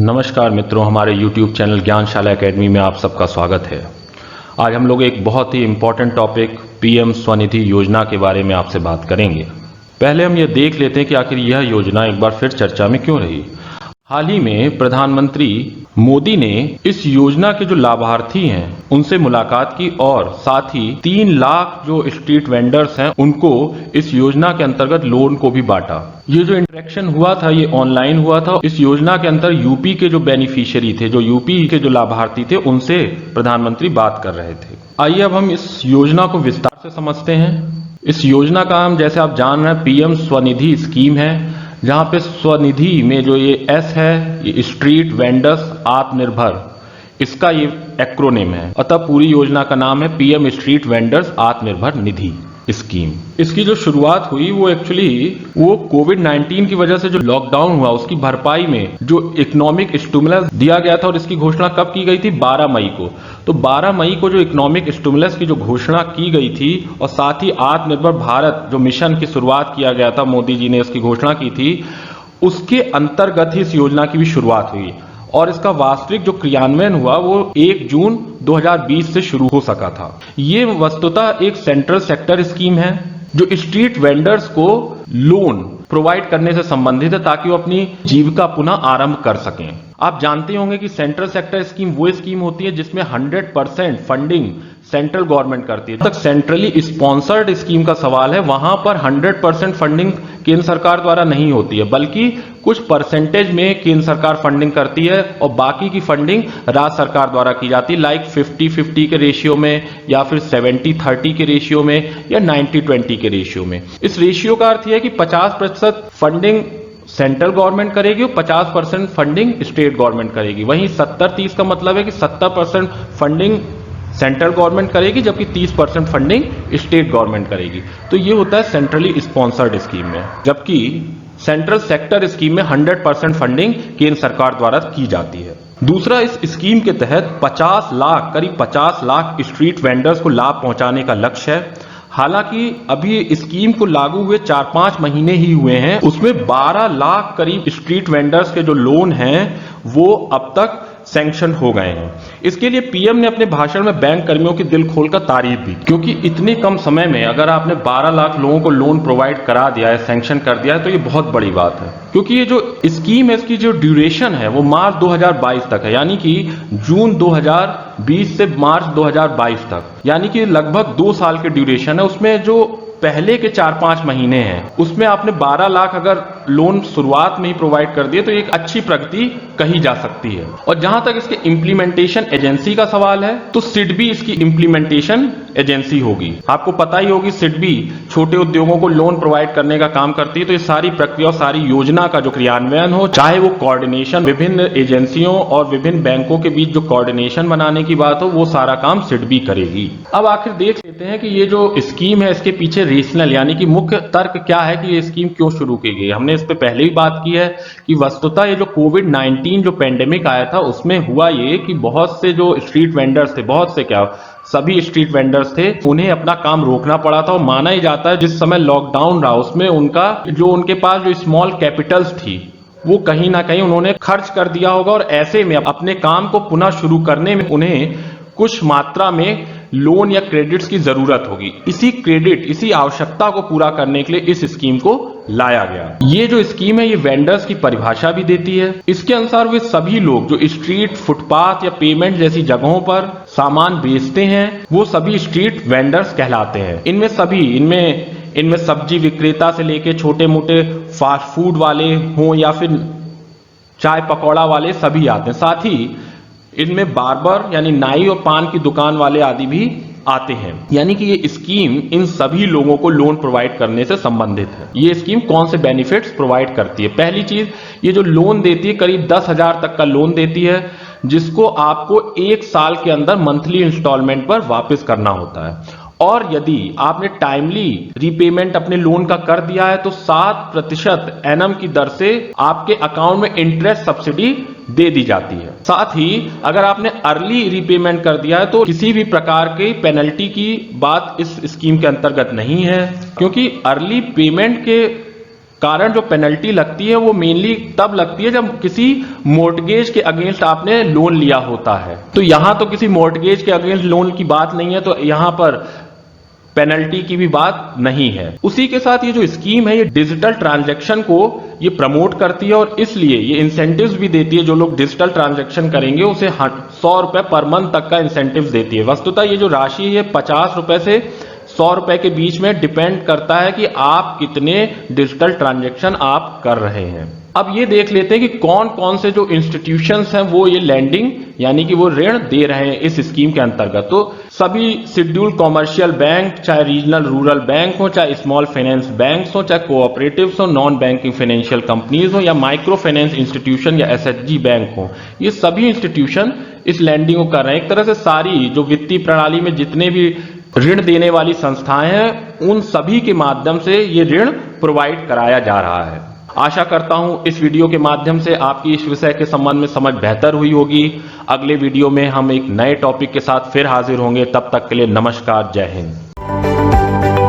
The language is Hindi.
नमस्कार मित्रों, हमारे YouTube चैनल ज्ञानशाला एकेडमी में आप सबका स्वागत है। आज हम लोग एक बहुत ही इम्पोर्टेंट टॉपिक पीएम स्वनिधि योजना के बारे में आपसे बात करेंगे। पहले हम ये देख लेते हैं कि आखिर यह योजना एक बार फिर चर्चा में क्यों रही। हाल ही में प्रधानमंत्री मोदी ने इस योजना के जो लाभार्थी हैं उनसे मुलाकात की और साथ ही 3 लाख जो स्ट्रीट वेंडर्स हैं उनको इस योजना के अंतर्गत लोन को भी बांटा। ये जो इंटरेक्शन हुआ था ये ऑनलाइन हुआ था। इस योजना के अंतर यूपी के जो बेनिफिशियरी थे, जो यूपी के जो लाभार्थी थे, उनसे प्रधानमंत्री बात कर रहे थे। आइए अब हम इस योजना को विस्तार से समझते हैं। इस योजना का नाम, जैसे आप जान रहे हैं, पीएम स्वनिधि स्कीम है, जहां पे स्वनिधि में जो ये एस है, ये स्ट्रीट वेंडर्स आत्मनिर्भर, इसका ये एक्रोनिम है। अतः पूरी योजना का नाम है PM street vendors Atmanirbhar Nidhi scheme. इसकी जो शुरुआत हुई वो कोविड-19 की वजह से जो लॉकडाउन हुआ उसकी भरपाई में जो इकोनॉमिक स्टिमुलस दिया गया था, और इसकी घोषणा कब की गई थी? 12 मई को। तो 12 मई को जो इकोनॉमिक स्टिमुलस की जो घोषणा की गई थी और साथ ही आत्मनिर्भर भारत जो मिशन की शुरुआत किया गया था, मोदी जी ने इसकी घोषणा की थी, उसके अंतर्गत ही इस योजना की भी शुरुआत हुई और इसका वास्तविक जो क्रियान्वयन हुआ वो 1 जून 2020 से शुरू हो सका था। ये वस्तुतः एक सेंट्रल सेक्टर स्कीम है जो स्ट्रीट वेंडर्स को लोन प्रोवाइड करने से संबंधित है ताकि वो अपनी जीविका पुनः आरंभ कर सकें। आप जानते होंगे कि सेंट्रल सेक्टर स्कीम वो स्कीम होती है जिसमें 100% फंडिंग सेंट्रल गवर्नमेंट करती है। जब तक सेंट्रली स्पॉन्सर्ड स्कीम का सवाल है, वहां पर 100% फंडिंग केंद्र सरकार द्वारा नहीं होती है, बल्कि कुछ परसेंटेज में केंद्र सरकार फंडिंग करती है और बाकी की फंडिंग राज्य सरकार द्वारा की जाती है, लाइक 50-50 के रेशियो में, या फिर 70-30 के रेशियो में, या 90-20 के रेशियो में। इस रेशियो का अर्थ यह है कि 50% फंडिंग सेंट्रल गवर्नमेंट करेगी और 50% फंडिंग स्टेट गवर्नमेंट करेगी। वहीं 70-30 का मतलब है कि 70% फंडिंग सेंट्रल गवर्नमेंट करेगी जबकि 30% फंडिंग स्टेट गवर्नमेंट करेगी। तो ये होता है सेंट्रली स्पॉन्सर्ड स्कीम में, जबकि सेंट्रल सेक्टर स्कीम में 100% फंडिंग केंद्र सरकार द्वारा की जाती है। दूसरा, इस स्कीम के तहत 50 लाख, करीब 50 लाख स्ट्रीट वेंडर्स को लाभ पहुंचाने का लक्ष्य है। हालांकि अभी स्कीम को लागू हुए 4-5 महीने ही हुए हैं, उसमें 12 लाख करीब स्ट्रीट वेंडर्स के जो लोन हैं वो अब तक सैंक्शन हो गए हैं। इसके लिए पीएम ने अपने भाषण में बैंक कर्मियों की दिल खोलकर तारीफ भी, क्योंकि इतने कम समय में अगर आपने 12 लाख लोगों को लोन प्रोवाइड करा दिया है, सैंक्शन कर दिया है, तो ये बहुत बड़ी बात है। क्योंकि ये जो स्कीम है इसकी जो ड्यूरेशन है वो मार्च 2022 तक है, यानी कि जून 2020 से मार्च 2022 तक, यानी कि लगभग 2 साल के ड्यूरेशन है। उसमें जो पहले के 4-5 महीने हैं उसमें आपने 12 लाख अगर लोन शुरुआत में ही प्रोवाइड कर दिए तो एक अच्छी प्रगति कही जा सकती है। और जहां तक इसके इम्प्लीमेंटेशन एजेंसी का सवाल है तो सिडबी इसकी इम्प्लीमेंटेशन एजेंसी होगी। आपको पता ही होगी सिडबी छोटे उद्योगों को लोन प्रोवाइड करने का काम करती है। तो ये सारी प्रक्रिया और सारी योजना का जो क्रियान्वयन हो, चाहे वो कोऑर्डिनेशन विभिन्न एजेंसियों और विभिन्न बैंकों के बीच जो कोऑर्डिनेशन बनाने की बात हो, वो सारा काम सिडबी करेगी। अब आखिर देख लेते हैं कि ये जो स्कीम है इसके पीछे रेशनल यानी कि मुख्य तर्क क्या है कि ये स्कीम क्यों शुरू की गई। हमने इस पे पहले भी बात की है कि वस्तुतः ये जो कोविड-19 जो पेंडेमिक आया था उसमें हुआ ये कि बहुत से जो स्ट्रीट वेंडर्स थे, बहुत से क्या सभी स्ट्रीट वेंडर्स थे, उन्हें अपना काम रोकना पड़ा था। और माना ही जाता है जिस समय लॉकडाउन रहा उसमें उनके पास जो स्मॉल कैपिटल्स थी वो कहीं ना कहीं उन्होंने खर्च कर दिया होगा, और ऐसे में अपने काम को पुनः शुरू करने में उन्हें कुछ मात्रा में लोन या क्रेडिट्स की जरूरत होगी। इसी आवश्यकता को पूरा करने के लिए इस स्कीम को लाया गया। ये जो स्कीम है ये वेंडर्स की परिभाषा भी देती है। इसके अनुसार वे सभी लोग जो स्ट्रीट, फुटपाथ या पेमेंट जैसी जगहों पर सामान बेचते हैं वो सभी स्ट्रीट वेंडर्स कहलाते हैं। इनमें सब्जी विक्रेता से लेके छोटे मोटे फास्ट फूड वाले हों या फिर चाय पकौड़ा वाले सभी आते हैं। साथ ही इनमें बार्बर यानी नाई और पान की दुकान वाले आदि भी आते हैं। यानी कि ये स्कीम इन सभी लोगों को लोन प्रोवाइड करने से संबंधित है। ये स्कीम कौन से बेनिफिट्स प्रोवाइड करती है? पहली चीज, ये जो लोन देती है करीब 10,000 तक का लोन देती है, जिसको आपको 1 साल के अंदर मंथली इंस्टॉलमेंट पर वापस करना होता है। और यदि आपने टाइमली रीपेमेंट अपने लोन का कर दिया है तो 7% एनम की दर से आपके अकाउंट में इंटरेस्ट सब्सिडी दे दी जाती है। साथ ही अगर आपने अर्ली रीपेमेंट कर दिया है तो किसी भी प्रकार की पेनल्टी की बात इस स्कीम के अंतर्गत नहीं है, क्योंकि अर्ली पेमेंट के कारण जो पेनल्टी लगती है वो मेनली तब लगती है जब किसी मॉर्टगेज के अगेंस्ट आपने लोन लिया होता है। तो यहां तो किसी मॉर्टगेज के अगेंस्ट लोन की बात नहीं है, तो यहां पर पेनल्टी की भी बात नहीं है। उसी के साथ ये जो स्कीम है ये डिजिटल ट्रांजैक्शन को ये प्रमोट करती है और इसलिए ये इंसेंटिव्स भी देती है। जो लोग डिजिटल ट्रांजैक्शन करेंगे उसे 100 रुपए पर मंथ तक का इंसेंटिव देती है। वस्तुतः ये जो राशि है 50 रुपए से 100 रुपए के बीच में डिपेंड करता है कि आप कितने डिजिटल ट्रांजैक्शन आप कर रहे हैं। अब ये देख लेते हैं कि कौन कौन से जो इंस्टीट्यूशंस हैं वो ये लैंडिंग यानी कि वो ऋण दे रहे हैं इस स्कीम के अंतर्गत। तो सभी शेड्यूल कॉमर्शियल बैंक, चाहे रीजनल रूरल बैंक हो, चाहे स्मॉल फाइनेंस बैंक्स हो, चाहे कोऑपरेटिव्स हो, नॉन बैंकिंग फाइनेंशियल कंपनीज हो, या माइक्रो फाइनेंस इंस्टीट्यूशन या एसएचजी बैंक हो, ये सभी इंस्टीट्यूशन इस लैंडिंग को कर रहे हैं। एक तरह से सारी जो वित्तीय प्रणाली में जितने भी ऋण देने वाली संस्थाएं हैं उन सभी के माध्यम से ये ऋण प्रोवाइड कराया जा रहा है। आशा करता हूं इस वीडियो के माध्यम से आपकी इस विषय के संबंध में समझ बेहतर हुई होगी। अगले वीडियो में हम एक नए टॉपिक के साथ फिर हाजिर होंगे। तब तक के लिए नमस्कार, जय हिंद।